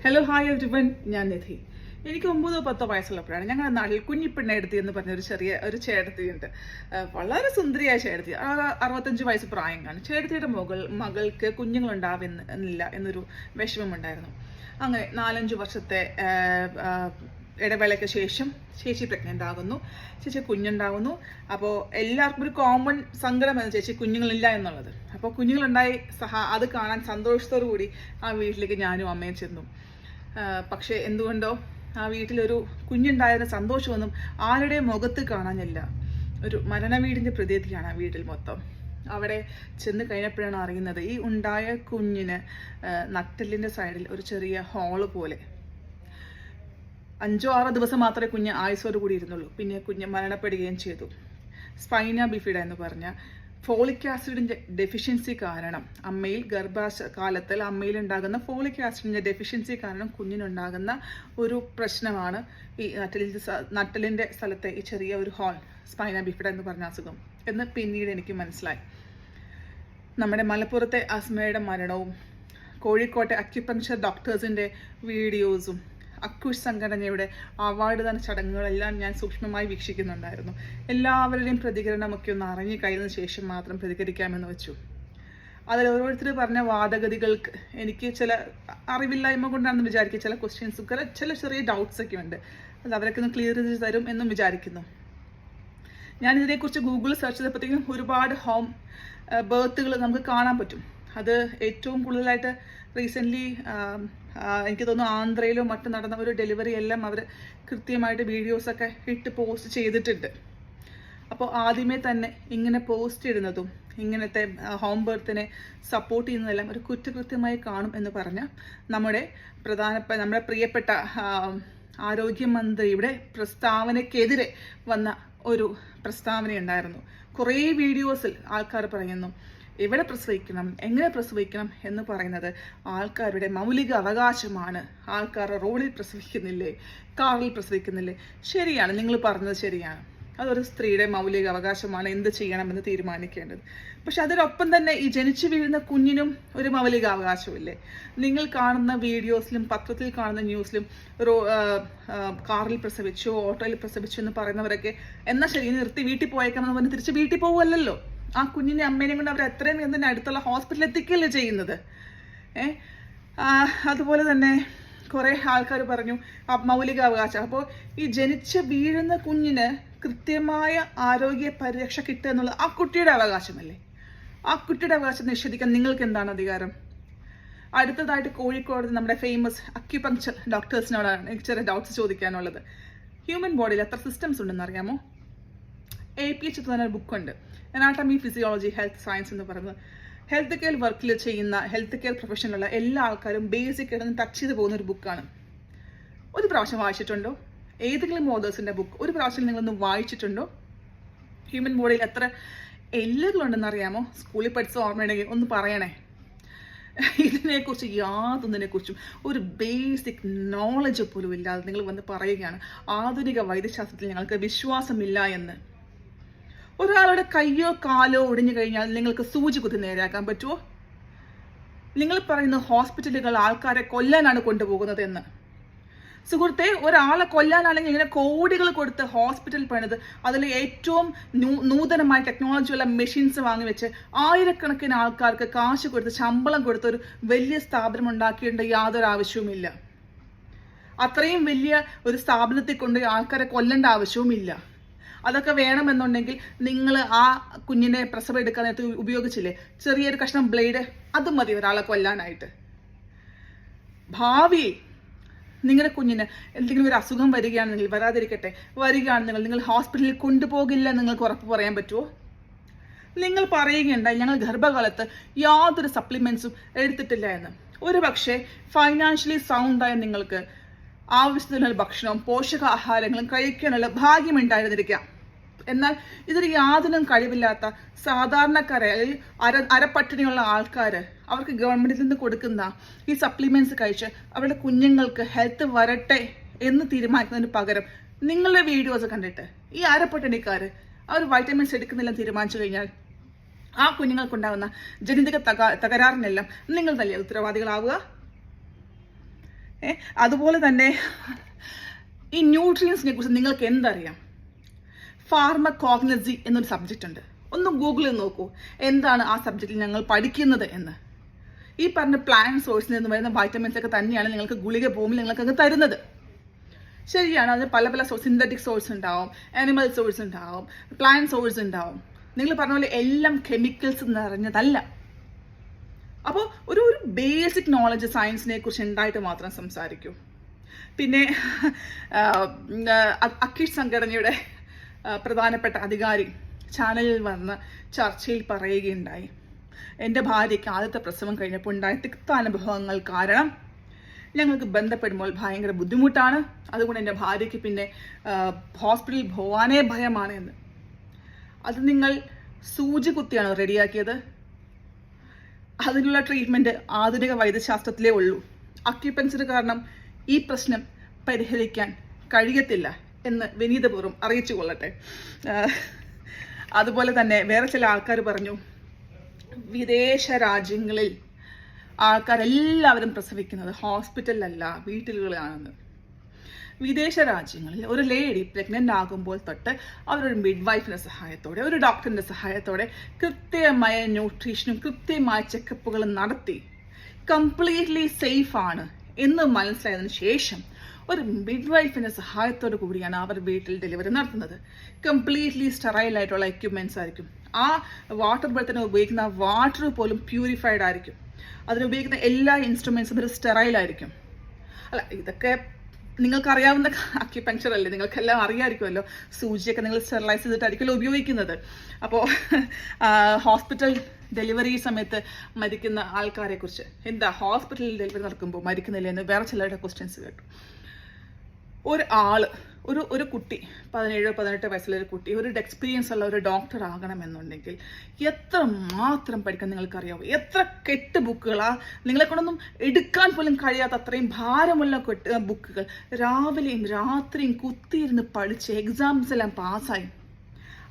Hello hi everyone, ഞാൻ നിധി. എനിക്ക് 9-10 വയസ്സുള്ളപ്പോഴാണ് ഞങ്ങളുടെ നാട്ടിൽ കുഞ്ഞിപ്പെണ്ണെടുത്തി എന്ന് പറഞ്ഞ ഒരു ചേട്ടത്തിയുണ്ട്. വളരെ സുന്ദരിയായ ചേട്ടത്തി. 65 വയസ്സ് പ്രായം കാണും. ചേട്ടത്തിയുടെ മകൾക്ക് കുഞ്ഞുങ്ങളുണ്ടാവുന്നില്ല എന്നൊരു വിഷമമുണ്ടായിരുന്നു. അങ്ങനെ 4-5 വർഷത്തെ ഇടവേളയ്ക്ക് ശേഷം ചേച്ചി പ്രഗ്നൻ്റ് ആകുന്നു. ചേച്ചി കുഞ്ഞുണ്ടാകുന്നു. അപ്പോൾ എല്ലാവർക്കും ഒരു കോമൺ സങ്കടമെന്ന് ചേച്ചി കുഞ്ഞുങ്ങളില്ല എന്നുള്ളത്. അപ്പോൾ കുഞ്ഞുങ്ങളുണ്ടായി അത് കാണാൻ സന്തോഷത്തോടു കൂടി ആ വീട്ടിലേക്ക് ഞാനും അമ്മയും ചെന്നു. പക്ഷേ എന്തുകൊണ്ടോ ആ വീട്ടിലൊരു കുഞ്ഞുണ്ടായിരുന്ന സന്തോഷമൊന്നും ആരുടെ മുഖത്ത് കാണാനില്ല. ഒരു മരണവീടിൻ്റെ പ്രതീതിയാണ് ആ വീട്ടിൽ മൊത്തം. അവിടെ ചെന്ന് കഴിഞ്ഞപ്പോഴാണ് അറിയുന്നത് ഈ ഉണ്ടായ കുഞ്ഞിന് നട്ടെല്ലിൻ്റെ സൈഡിൽ ഒരു ചെറിയ ഹോള് പോലെ. 5-6 ദിവസം മാത്രമേ കുഞ്ഞ് ആയുസോട് കൂടി ഇരുന്നുള്ളൂ. പിന്നെ കുഞ്ഞ് മരണപ്പെടുകയും ചെയ്തു. സ്പൈന ബിഫിഡ എന്ന് പറഞ്ഞ ഫോളിക് ആസിഡിൻ്റെ ഡെഫിഷ്യൻസി കാരണം അമ്മയിൽ ഗർഭകാലത്തിൽ അമ്മയിൽ ഉണ്ടാകുന്ന ഫോളിക് ആസിഡിൻ്റെ ഡെഫിഷ്യൻസി കാരണം കുഞ്ഞിനുണ്ടാകുന്ന ഒരു പ്രശ്നമാണ് ഈ നട്ടലിൻ്റെ സ്ഥലത്തെ ഈ ചെറിയ ഒരു ഹോൾ, സ്പൈന ബിഫിഡ എന്ന് പറഞ്ഞ അസുഖം എന്ന് പിന്നീട് എനിക്ക് മനസ്സിലായി. നമ്മുടെ മലപ്പുറത്തെ അസ്മയുടെ മരണവും കോഴിക്കോട്ടെ അക്യുപങ്ചർ ഡോക്ടേഴ്സിൻ്റെ വീഡിയോസും അക്കുഷ് സംഘടനയുടെ അവാർഡ് ദാന ചടങ്ങുകളെല്ലാം ഞാൻ സൂക്ഷ്മമായി വീക്ഷിക്കുന്നുണ്ടായിരുന്നു. എല്ലാവരുടെയും പ്രതികരണമൊക്കെ ഒന്ന് അറിഞ്ഞു കഴിഞ്ഞതിന് ശേഷം മാത്രം പ്രതികരിക്കാമെന്ന് വെച്ചു. അതിൽ ഓരോരുത്തർ പറഞ്ഞ വാദഗതികൾക്ക് എനിക്ക് ചില അറിവില്ലായ്മ കൊണ്ടാണെന്ന് വിചാരിക്കുക. ചില ക്വസ്റ്റ്യൻസ്, ചില ചെറിയ ഡൗട്ട്സ് ഒക്കെ ഉണ്ട്. അത് അവരൊക്കെ ഒന്ന് ക്ലിയർ ചെയ്ത് തരും എന്നും വിചാരിക്കുന്നു. ഞാനിതിനെക്കുറിച്ച് ഗൂഗിളിൽ സെർച്ച് ചെയ്തപ്പോഴത്തേക്കും ഒരുപാട് ഹോം ബർത്തുകൾ നമുക്ക് കാണാൻ പറ്റും. അത് ഏറ്റവും കൂടുതലായിട്ട് റീസെൻ്റ്ലി എനിക്ക് തോന്നുന്നു ആന്ധ്രയിലോ മറ്റും നടന്ന ഒരു ഡെലിവറി എല്ലാം അവർ കൃത്യമായിട്ട് വീഡിയോസൊക്കെ ഇട്ട് പോസ്റ്റ് ചെയ്തിട്ടുണ്ട്. അപ്പോൾ ആദ്യമേ തന്നെ ഇങ്ങനെ പോസ്റ്റ് ഇടുന്നതും ഇങ്ങനത്തെ ഹോം ബർത്തിനെ സപ്പോർട്ട് ചെയ്യുന്നതെല്ലാം ഒരു കുറ്റകൃത്യമായി കാണും എന്ന് പറഞ്ഞ നമ്മുടെ പ്രിയപ്പെട്ട ആരോഗ്യമന്ത്രിയുടെ പ്രസ്താവനയ്ക്കെതിരെ വന്ന ഒരു പ്രസ്താവനയുണ്ടായിരുന്നു. കുറേ വീഡിയോസിൽ ആൾക്കാർ പറയുന്നു എവിടെ പ്രസവിക്കണം, എങ്ങനെ പ്രസവിക്കണം എന്ന് പറയുന്നത് ആൾക്കാരുടെ മൗലിക അവകാശമാണ്. ആൾക്കാർ റോഡിൽ പ്രസവിക്കുന്നില്ലേ, കാറിൽ പ്രസവിക്കുന്നില്ലേ? ശരിയാണ്, നിങ്ങൾ പറഞ്ഞത് ശരിയാണ്. അതൊരു സ്ത്രീയുടെ മൗലിക അവകാശമാണ് എന്ത് ചെയ്യണമെന്ന് തീരുമാനിക്കേണ്ടത്. പക്ഷെ അതിനൊപ്പം തന്നെ ഈ ജനിച്ചു വീഴുന്ന കുഞ്ഞിനും ഒരു മൗലിക അവകാശമില്ലേ? നിങ്ങൾ കാണുന്ന വീഡിയോസിലും പത്രത്തിൽ കാണുന്ന ന്യൂസിലും കാറിൽ പ്രസവിച്ചു, ഓട്ടോയിൽ പ്രസവിച്ചു എന്ന് പറയുന്നവരൊക്കെ എന്നാൽ ശരി നിർത്തി വീട്ടിൽ പോയേക്കണം എന്ന് പറഞ്ഞ് തിരിച്ച് വീട്ടിൽ പോകുമല്ലോ. ആ കുഞ്ഞിൻ്റെ അമ്മേനെയും കൊണ്ട് അവർ എത്രയും തന്നെ അടുത്തുള്ള ഹോസ്പിറ്റലിൽ എത്തിക്കുകയല്ലേ ചെയ്യുന്നത്. അതുപോലെ തന്നെ കുറേ ആൾക്കാർ പറഞ്ഞു മൗലിക അവകാശം. അപ്പോൾ ഈ ജനിച്ച് വീഴുന്ന കുഞ്ഞിന് കൃത്യമായ ആരോഗ്യ പരിരക്ഷ കിട്ടുക എന്നുള്ളത് ആ കുട്ടിയുടെ അവകാശമല്ലേ? ആ കുട്ടിയുടെ അവകാശം നിഷേധിക്കാൻ നിങ്ങൾക്ക് എന്താണ് അധികാരം? അടുത്തതായിട്ട് കോഴിക്കോട് നമ്മുടെ ഫേമസ് അക്യുപങ്ചർ ഡോക്ടേഴ്സിനോടാണ് എനിക്ക് ചെറിയ ഡൗട്ട്സ് ചോദിക്കാനുള്ളത്. ഹ്യൂമൻ ബോഡിയിൽ എത്ര സിസ്റ്റംസ് ഉണ്ടെന്ന് അറിയാമോ? APH തന്നെ ബുക്കുണ്ട്, അനാട്ടമി ഫിസിയോളജി ഹെൽത്ത് സയൻസ് എന്ന് പറയുന്നത്. ഹെൽത്ത് കെയർ വർക്കിൽ ചെയ്യുന്ന ഹെൽത്ത് കെയർ പ്രൊഫഷനിലുള്ള എല്ലാ ആൾക്കാരും ബേസിക് ആയിട്ട് ടച്ച് ചെയ്ത് പോകുന്ന ഒരു ബുക്കാണ്. ഒരു പ്രാവശ്യം വായിച്ചിട്ടുണ്ടോ? ഏതെങ്കിലും ഓതേഴ്സിൻ്റെ ബുക്ക് ഒരു പ്രാവശ്യം നിങ്ങളൊന്ന് വായിച്ചിട്ടുണ്ടോ? ഹ്യൂമൻ ബോഡിയിൽ എത്ര എല്ലുകളുണ്ടെന്ന് അറിയാമോ? സ്കൂളിൽ പഠിച്ച ഓർമ്മയുണ്ടെങ്കിൽ ഒന്ന് പറയണേ. യാതൊന്നിനെക്കുറിച്ചും ഒരു ബേസിക് നോളജ് പോലും ഇല്ലാതെ നിങ്ങൾ വന്ന് പറയുകയാണ് ആധുനിക വൈദ്യശാസ്ത്രത്തിൽ ഞങ്ങൾക്ക് വിശ്വാസമില്ല എന്ന്. ഒരാളുടെ കയ്യോ കാലോ ഒടിഞ്ഞു കഴിഞ്ഞാൽ നിങ്ങൾക്ക് സൂചി കുത്തി നേരെയാക്കാൻ പറ്റുമോ? നിങ്ങൾ പറയുന്ന ഹോസ്പിറ്റലുകൾ ആൾക്കാരെ കൊല്ലാനാണ് കൊണ്ടുപോകുന്നത് എന്ന്. സുഹൃത്തെ, ഒരാളെ കൊല്ലാനാണെങ്കിൽ ഇങ്ങനെ കോടികൾ കൊടുത്ത് ഹോസ്പിറ്റൽ പണിത് അതിൽ ഏറ്റവും നൂതനമായ ടെക്നോളജിയുള്ള മെഷീൻസ് വാങ്ങിവെച്ച് ആയിരക്കണക്കിന് ആൾക്കാർക്ക് കാശ് കൊടുത്ത് ശമ്പളം കൊടുത്ത് ഒരു വലിയ സ്ഥാപനം ഉണ്ടാക്കിയിട്ട് യാതൊരു ആവശ്യവുമില്ല. അത്രയും വലിയ ഒരു സ്ഥാപനത്തെ കൊണ്ട് ആൾക്കാരെ കൊല്ലേണ്ട ആവശ്യവുമില്ല. അതൊക്കെ വേണമെന്നുണ്ടെങ്കിൽ നിങ്ങൾ ആ കുഞ്ഞിനെ പ്രസവം എടുക്കാൻ നേരത്ത് ഉപയോഗിച്ചില്ലേ ചെറിയൊരു കഷ്ണം ബ്ലേഡ്, അത് മതി ഒരാളെ കൊല്ലാനായിട്ട്. ഭാവിയിൽ നിങ്ങളുടെ കുഞ്ഞിന് എന്തെങ്കിലും ഒരു അസുഖം വരികയാണെങ്കിൽ, വരാതിരിക്കട്ടെ, വരികയാണെന്നുണ്ടെങ്കിൽ നിങ്ങൾ ഹോസ്പിറ്റലിൽ കൊണ്ടുപോകില്ല നിങ്ങൾക്ക് ഉറപ്പ് പറയാൻ പറ്റുമോ? നിങ്ങൾ പറയുകയുണ്ടായി ഞങ്ങൾ ഗർഭകാലത്ത് യാതൊരു സപ്ലിമെൻറ്റ്സും എടുത്തിട്ടില്ല എന്ന്. ഒരു പക്ഷേ ഫൈനാൻഷ്യലി സൗണ്ടായ നിങ്ങൾക്ക് ആവശ്യത്തിനുള്ള ഭക്ഷണവും പോഷകാഹാരങ്ങളും കഴിക്കാനുള്ള ഭാഗ്യമുണ്ടായിരുന്നിരിക്കാം. എന്നാൽ ഇതിൽ യാതൊന്നും കഴിവില്ലാത്ത സാധാരണക്കാരെ അരപ്പട്ടിണിയുള്ള ആൾക്കാർ അവർക്ക് ഗവൺമെൻറ്റിൽ നിന്ന് കൊടുക്കുന്ന ഈ സപ്ലിമെൻറ്റ്സ് കഴിച്ച് അവരുടെ കുഞ്ഞുങ്ങൾക്ക് ഹെൽത്ത് വരട്ടെ എന്ന് തീരുമാനിക്കുന്നതിന് പകരം നിങ്ങളുടെ വീഡിയോസ് കണ്ടിട്ട് ഈ അരപ്പട്ടിണിക്കാർ അവർ വൈറ്റമിൻസ് എടുക്കുന്നില്ലെന്ന് തീരുമാനിച്ചു കഴിഞ്ഞാൽ ആ കുഞ്ഞുങ്ങൾക്കുണ്ടാകുന്ന ജനിതക തകരാറിനെല്ലാം നിങ്ങൾ തന്നെ ഉത്തരവാദികളാവുക. അതുപോലെ തന്നെ ഈ ന്യൂട്രിയൻസിനെ കുറിച്ച് നിങ്ങൾക്ക് എന്തറിയാം? ഫാർമകോഗ്നസി എന്നൊരു സബ്ജക്റ്റ് ഉണ്ട്. ഒന്ന് ഗൂഗിളിൽ നോക്കൂ, എന്താണ് ആ സബ്ജക്റ്റിൽ ഞങ്ങൾ പഠിക്കുന്നത് എന്ന്. ഈ പറഞ്ഞ പ്ലാന്റ് സോഴ്സിൽ നിന്ന് വരുന്ന വൈറ്റമിൻസ് ഒക്കെ തന്നെയാണ് നിങ്ങൾക്ക് ഗുളിക ഭൂമിയിൽ നിങ്ങൾക്കങ്ങ് തരുന്നത്. ശരിയാണ്, അതിന് പല പല സിന്തറ്റിക് സോഴ്സ് ഉണ്ടാവും, ആനിമൽ സോഴ്സ് ഉണ്ടാവും, പ്ലാന്റ് സോഴ്സ് ഉണ്ടാവും. നിങ്ങൾ പറഞ്ഞ പോലെ എല്ലാം കെമിക്കൽസ് നിറഞ്ഞതല്ല. അപ്പോൾ ഒരു ബേസിക് നോളജ് സയൻസിനെ കുറിച്ച് ഉണ്ടായിട്ട് മാത്രം സംസാരിക്കൂ. പിന്നെ അക്കിഷ് സംഘടനയുടെ പ്രധാനപ്പെട്ട അധികാരി ചാനലിൽ വന്ന് ചർച്ചയിൽ പറയുകയുണ്ടായി, എൻ്റെ ഭാര്യയ്ക്ക് ആദ്യത്തെ പ്രസവം കഴിഞ്ഞപ്പോൾ ഉണ്ടായ തിക്താനുഭവങ്ങൾ കാരണം ഞങ്ങൾക്ക് ബന്ധപ്പെടുമ്പോൾ ഭയങ്കര ബുദ്ധിമുട്ടാണ്, അതുകൊണ്ട് എൻ്റെ ഭാര്യയ്ക്ക് പിന്നെ ഹോസ്പിറ്റലിൽ പോവാനേ ഭയമാണ് എന്ന്. അത് നിങ്ങൾ സൂചി കുത്തിയാണോ റെഡിയാക്കിയത്? അതിനുള്ള ട്രീറ്റ്മെൻറ്റ് ആധുനിക വൈദ്യശാസ്ത്രത്തിലേ ഉള്ളൂ. അക്യുപങ്ചർ കാരണം ഈ പ്രശ്നം പരിഹരിക്കാൻ കഴിയത്തില്ല എന്ന് വിനീതപൂർവ്വം അറിയിച്ചു കൊള്ളട്ടെ. അതുപോലെ തന്നെ വേറെ ചില ആൾക്കാർ പറഞ്ഞു, വിദേശ രാജ്യങ്ങളിൽ ആൾക്കാരെല്ലാവരും പ്രസവിക്കുന്നത് ഹോസ്പിറ്റലിലല്ല വീട്ടിലുകളാണെന്ന്. വിദേശ രാജ്യങ്ങളിൽ ഒരു ലേഡി പ്രഗ്നൻ്റ് ആകുമ്പോൾ തൊട്ട് അവരൊരു മിഡ്വൈഫിൻ്റെ സഹായത്തോടെ, ഒരു ഡോക്ടറിൻ്റെ സഹായത്തോടെ കൃത്യമായ ന്യൂട്രീഷനും കൃത്യമായ ചെക്കപ്പുകളും നടത്തി കംപ്ലീറ്റ്ലി സേഫാണ് എന്ന് മനസ്സിലായതിനു ശേഷം ഒരു മിഡ്വൈഫിൻ്റെ സഹായത്തോടു കൂടിയാണ് അവർ വീട്ടിൽ ഡെലിവറി നടത്തുന്നത്. കംപ്ലീറ്റ്ലി സ്റ്റെറൈലായിട്ടുള്ള എക്യുപ്മെൻറ്റ്സ് ആയിരിക്കും. ആ വാട്ടർ ബർത്തിന് ഉപയോഗിക്കുന്ന വാട്ടർ പോലും പ്യൂരിഫൈഡ് ആയിരിക്കും. അതിനുപയോഗിക്കുന്ന എല്ലാ ഇൻസ്ട്രുമെൻസും ഒരു സ്റ്റെറൈലായിരിക്കും. അല്ല, ഇതൊക്കെ നിങ്ങൾക്കറിയാവുന്ന അക്യുപങ്ചർ അല്ലേ, നിങ്ങൾക്കെല്ലാം അറിയാമായിരിക്കുമല്ലോ. സൂചിയൊക്കെ നിങ്ങൾ സ്റ്റെറിലൈസ് ചെയ്തിട്ടായിരിക്കുമല്ലോ ഉപയോഗിക്കുന്നത്. അപ്പോൾ ഹോസ്പിറ്റൽ ഡെലിവറി സമയത്ത് മരിക്കുന്ന ആൾക്കാരെ കുറിച്ച് എന്താ, ഹോസ്പിറ്റലിൽ ഡെലിവറി നടക്കുമ്പോൾ മരിക്കുന്നില്ല എന്ന് വേറെ ചിലരുടെ ക്വസ്റ്റ്യൻസ് കേട്ടു. ഒരു കുട്ടി 17-18 വയസ്സുള്ളൊരു കുട്ടി ഒരു എക്സ്പീരിയൻസ് ഉള്ള ഒരു ഡോക്ടർ ആകണമെന്നുണ്ടെങ്കിൽ എത്ര മാത്രം പഠിക്കാൻ നിങ്ങൾക്കറിയാവോ? എത്ര കെട്ട് ബുക്കുകളാ, നിങ്ങളെ കൊണ്ടൊന്നും എടുക്കാൻ പോലും കഴിയാത്ത അത്രയും ഭാരമുള്ള ബുക്കുകൾ രാവിലെയും രാത്രിയും കുത്തിയിരുന്ന് പഠിച്ച് എക്സാംസ് എല്ലാം പാസ്സായി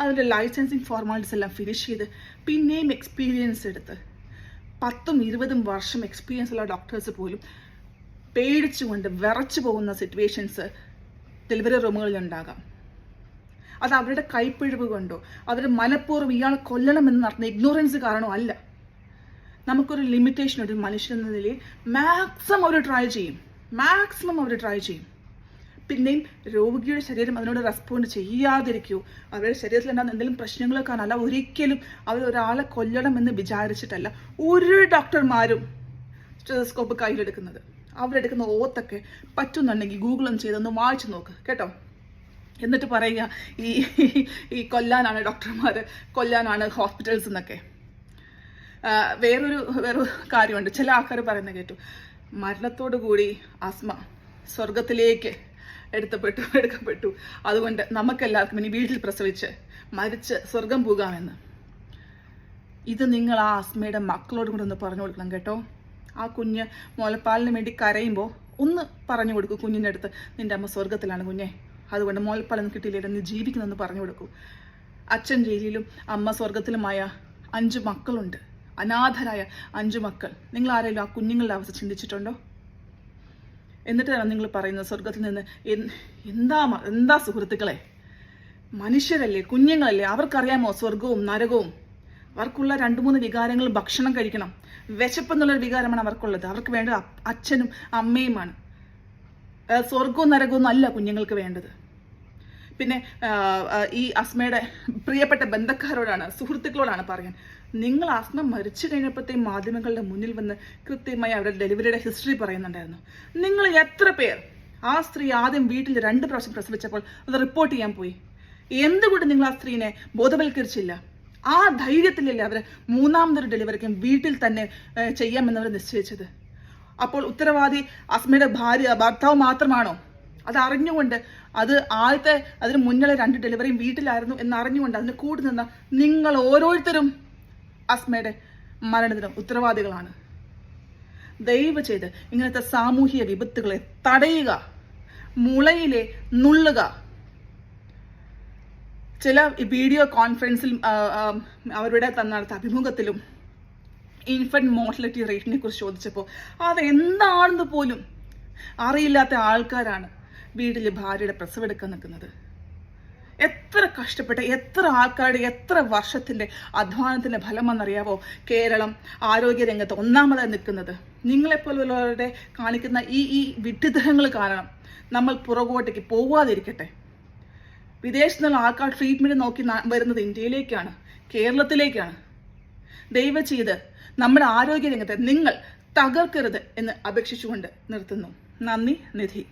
അതിൻ്റെ ലൈസൻസിങ് ഫോർമാലിറ്റീസ് എല്ലാം ഫിനിഷ് ചെയ്ത് പിന്നെയും എക്സ്പീരിയൻസ് എടുത്ത് 10-20 വർഷം എക്സ്പീരിയൻസ് ഉള്ള ഡോക്ടേഴ്സ് പോലും പേടിച്ചുകൊണ്ട് വിറച്ചു പോകുന്ന സിറ്റുവേഷൻസ് ഡെലിവറി റൂമുകളിൽ ഉണ്ടാകാം. അത് അവരുടെ കൈപ്പിഴവ് കൊണ്ടോ അവർ മനഃപൂർവ്വം ഇയാളെ കൊല്ലണമെന്ന് നടത്തുന്ന ഇഗ്നോറൻസ് കാരണമോ അല്ല. നമുക്കൊരു ലിമിറ്റേഷൻ, ഒരു മനുഷ്യൻ എന്ന നിലയിൽ മാക്സിമം അവർ ട്രൈ ചെയ്യും. പിന്നെയും രോഗിയുടെ ശരീരം അതിനോട് റെസ്പോണ്ട് ചെയ്യാതിരിക്കൂ. അവരുടെ ശരീരത്തിലുണ്ടാകുന്ന എന്തെങ്കിലും പ്രശ്നങ്ങളോ കാണാൻ ഒരിക്കലും അവർ ഒരാളെ കൊല്ലണമെന്ന് വിചാരിച്ചിട്ടല്ല ഒരു ഡോക്ടർമാരും സ്റ്റെതസ്കോപ്പ് കയ്യിലെടുക്കുന്നത്. അവരെടുക്കുന്ന ഓത്തൊക്കെ പറ്റുന്നുണ്ടെങ്കിൽ ഗൂഗിളൊന്നും ചെയ്തൊന്ന് വായിച്ചു നോക്ക് കേട്ടോ. എന്നിട്ട് പറയുക ഈ കൊല്ലാനാണ് ഡോക്ടർമാർ, കൊല്ലാനാണ് ഹോസ്പിറ്റൽസ് എന്നൊക്കെ. വേറൊരു കാര്യമുണ്ട്, ചില ആൾക്കാർ പറയുന്നത് കേട്ടു, മരണത്തോടു കൂടി ആസ്മ സ്വർഗത്തിലേക്ക് എടുക്കപ്പെട്ടു, അതുകൊണ്ട് നമുക്കെല്ലാവർക്കും ഇനി വീട്ടിൽ പ്രസവിച്ച് മരിച്ച് സ്വർഗം പോകാമെന്ന്. ഇത് നിങ്ങൾ ആ ആസ്മയുടെ മക്കളോട് കൂടെ ഒന്ന് പറഞ്ഞു കൊടുക്കണം കേട്ടോ. ആ കുഞ്ഞ് മുലപ്പാലിന് വേണ്ടി കരയുമ്പോൾ ഒന്ന് പറഞ്ഞു കൊടുക്കൂ കുഞ്ഞിൻ്റെ അടുത്ത്, നിൻ്റെ അമ്മ സ്വർഗത്തിലാണ് കുഞ്ഞെ, അതുകൊണ്ട് മുലപ്പാലൊന്നും കിട്ടിയില്ല, നീ ജീവിക്കുന്നെന്ന് പറഞ്ഞു കൊടുക്കൂ. അച്ഛൻ ജയിലിലും അമ്മ സ്വർഗത്തിലുമായ 5 മക്കളുണ്ട്, അനാഥരായ 5 മക്കൾ. നിങ്ങൾ ആരെങ്കിലും ആ കുഞ്ഞുങ്ങളുടെ അവസ്ഥ ചിന്തിച്ചിട്ടുണ്ടോ? എന്നിട്ടാണ് നിങ്ങൾ പറയുന്നത് സ്വർഗത്തിൽ നിന്ന് എന്താ സുഹൃത്തുക്കളെ, മനുഷ്യരല്ലേ, കുഞ്ഞുങ്ങളല്ലേ, അവർക്കറിയാമോ സ്വർഗവും നരകവും? അവർക്കുള്ള 2-3 വികാരങ്ങൾ ഭക്ഷണം കഴിക്കണം, വിശപ്പെന്നുള്ളൊരു വികാരമാണ് അവർക്കുള്ളത്. അവർക്ക് വേണ്ടത് അച്ഛനും അമ്മയുമാണ്. സ്വർഗവും നരകവും അല്ല കുഞ്ഞുങ്ങൾക്ക് വേണ്ടത്. പിന്നെ ഈ ആസ്മയുടെ പ്രിയപ്പെട്ട ബന്ധക്കാരോടാണ്, സുഹൃത്തുക്കളോടാണ് പറയാൻ, നിങ്ങൾ ആസ്മ മരിച്ചു കഴിഞ്ഞപ്പോഴത്തേക്കും മാധ്യമങ്ങളുടെ മുന്നിൽ വന്ന് കൃത്യമായി അവരുടെ ഡെലിവറിയുടെ ഹിസ്റ്ററി പറയുന്നുണ്ടായിരുന്നു. നിങ്ങൾ എത്ര പേർ ആ സ്ത്രീ ആദ്യം വീട്ടിൽ 2 പ്രാവശ്യം പ്രസവിച്ചപ്പോൾ അത് റിപ്പോർട്ട് ചെയ്യാൻ പോയി? എന്തുകൊണ്ട് നിങ്ങൾ ആ സ്ത്രീനെ ബോധവൽക്കരിച്ചില്ല? ആ ധൈര്യത്തിലല്ലേ അവർ 3ാമതൊരു ഡെലിവറിക്കും വീട്ടിൽ തന്നെ ചെയ്യാമെന്നവർ നിശ്ചയിച്ചത്. അപ്പോൾ ഉത്തരവാദി ആസ്മയുടെ ഭർത്താവ് മാത്രമാണോ? അത് അറിഞ്ഞുകൊണ്ട് അതിന് മുന്നിലെ 2 ഡെലിവറിയും വീട്ടിലായിരുന്നു എന്നറിഞ്ഞുകൊണ്ട് അതിന് കൂടി നിന്ന നിങ്ങൾ ഓരോരുത്തരും ആസ്മയുടെ മരണത്തിന് ഉത്തരവാദികളാണ്. ദയവ് ചെയ്ത് ഇങ്ങനത്തെ സാമൂഹിക വിപത്തുകളെ തടയുക, മുളയിലെ നുള്ളുക. ചില വീഡിയോ കോൺഫറൻസിൽ അവരുടെ നടത്ത അഭിമുഖത്തിലും ഇൻഫന്റ് മോർട്ടാലിറ്റി റേറ്റിനെ കുറിച്ച് ചോദിച്ചപ്പോൾ അതെന്താണെന്ന് പോലും അറിയില്ലാത്ത ആൾക്കാരാണ് വീട്ടിൽ ഭാര്യയുടെ പ്രസവെടുക്കാൻ നിൽക്കുന്നത്. എത്ര കഷ്ടപ്പെട്ട് എത്ര ആൾക്കാരുടെ എത്ര വർഷത്തിൻ്റെ അധ്വാനത്തിൻ്റെ ഫലമെന്നറിയാവോ കേരളം ആരോഗ്യരംഗത്ത് ഒന്നാമതായി നിൽക്കുന്നത്. നിങ്ങളെപ്പോലുള്ളവരുടെ കാണിക്കുന്ന ഈ വിഡ്ഢിത്തരങ്ങൾ കാരണം നമ്മൾ പുറകോട്ടേക്ക് പോവാതിരിക്കട്ടെ. വിദേശത്തു നിന്നുള്ള ആൾക്കാർ ട്രീറ്റ്മെൻറ്റ് നോക്കി വരുന്നത് ഇന്ത്യയിലേക്കാണ്, കേരളത്തിലേക്കാണ്. ദയവ് ചെയ്ത് നമ്മുടെ ആരോഗ്യരംഗത്തെ നിങ്ങൾ തകർക്കരുത് എന്ന് അപേക്ഷിച്ചുകൊണ്ട് നിർത്തുന്നു. നന്ദി. നിധി.